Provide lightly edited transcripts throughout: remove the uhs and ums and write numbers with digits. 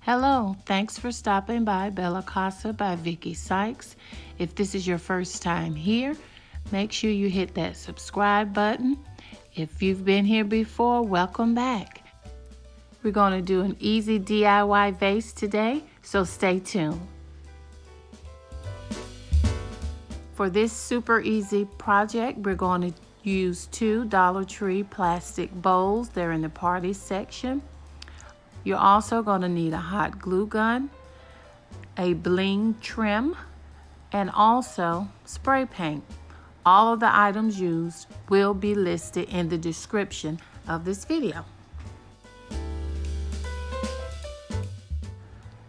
Hello, thanks for stopping by Bella Casa by Vicki Sykes. If this is your first time here, make sure you hit that subscribe button. If you've been here before, welcome back. We're going to do an easy DIY vase today, so stay tuned. For this super easy project, we're going to use two Dollar Tree plastic bowls. They're in the party section. You're also going to need a hot glue gun, a Bling Trim, and also spray paint. All of the items used will be listed in the description of this video.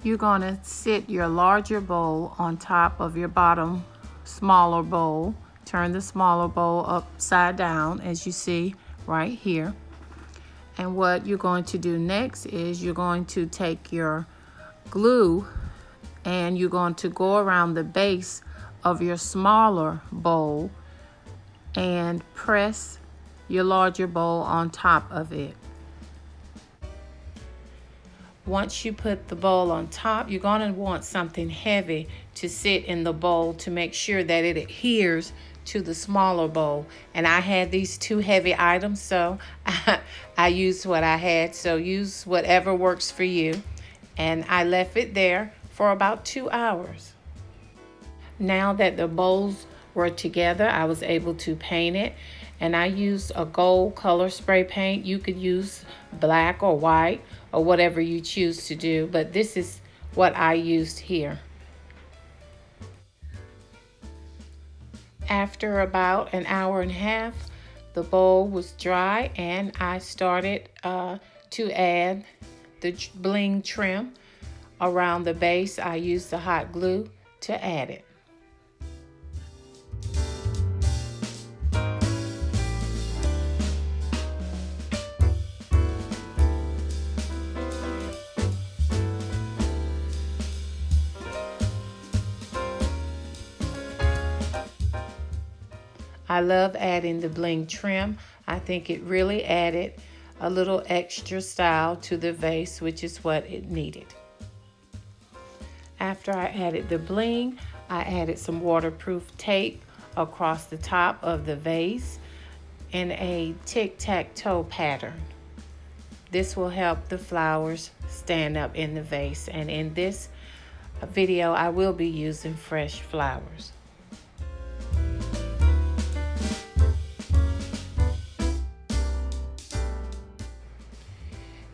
You're going to sit your larger bowl on top of your bottom smaller bowl. Turn the smaller bowl upside down as you see right here. And what you're going to do next is you're going to take your glue and you're going to go around the base of your smaller bowl and press your larger bowl on top of it. Once you put the bowl on top, you're going to want something heavy to sit in the bowl to make sure that it adheres to the smaller bowl. And I had these two heavy items, so I used what I had. So use whatever works for you. And I left it there for about 2 hours. Now that the bowls were together, I was able to paint it. And I used a gold color spray paint. You could use black or white or whatever you choose to do, but this is what I used here. After about an hour and a half, the bowl was dry and I started to add the Bling Trim around the base. I used the hot glue to add it. I love adding the Bling Trim. I think it really added a little extra style to the vase, which is what it needed. After I added the bling, I added some waterproof tape across the top of the vase in a tic-tac-toe pattern. This will help the flowers stand up in the vase, and in this video I will be using fresh flowers.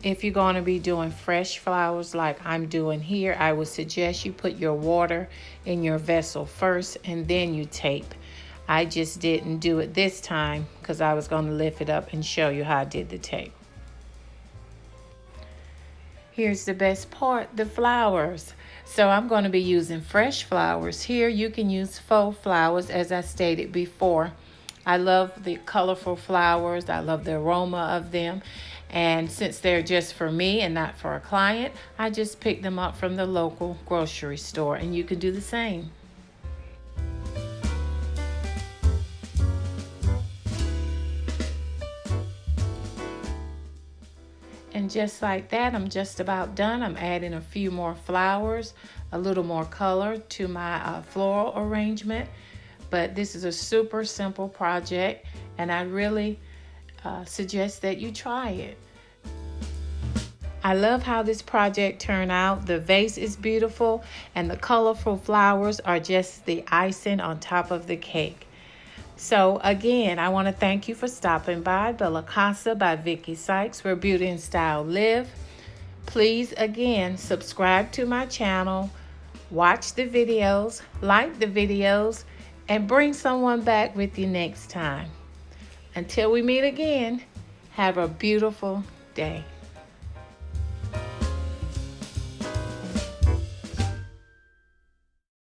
If you're going to be doing fresh flowers like I'm doing here, I would suggest you put your water in your vessel first and then you tape. I just didn't do it this time because I was going to lift it up and show you how I did the tape. Here's the best part, the flowers. So I'm going to be using fresh flowers. Here you can use faux flowers as I stated before. I love the colorful flowers. I love the aroma of them. And since they're just for me and not for a client, I just picked them up from the local grocery store, and you can do the same. And just like that, I'm just about done. I'm adding a few more flowers, a little more color to my floral arrangement. But this is a super simple project, and I really suggest that you try it. I love how this project turned out. The vase is beautiful and the colorful flowers are just the icing on top of the cake. So again, I want to thank you for stopping by Bella Casa by Vicki Sykes, where beauty and style live. Please again subscribe to my channel, watch the videos, like the videos, and bring someone back with you next time. Until we meet again, have a beautiful day.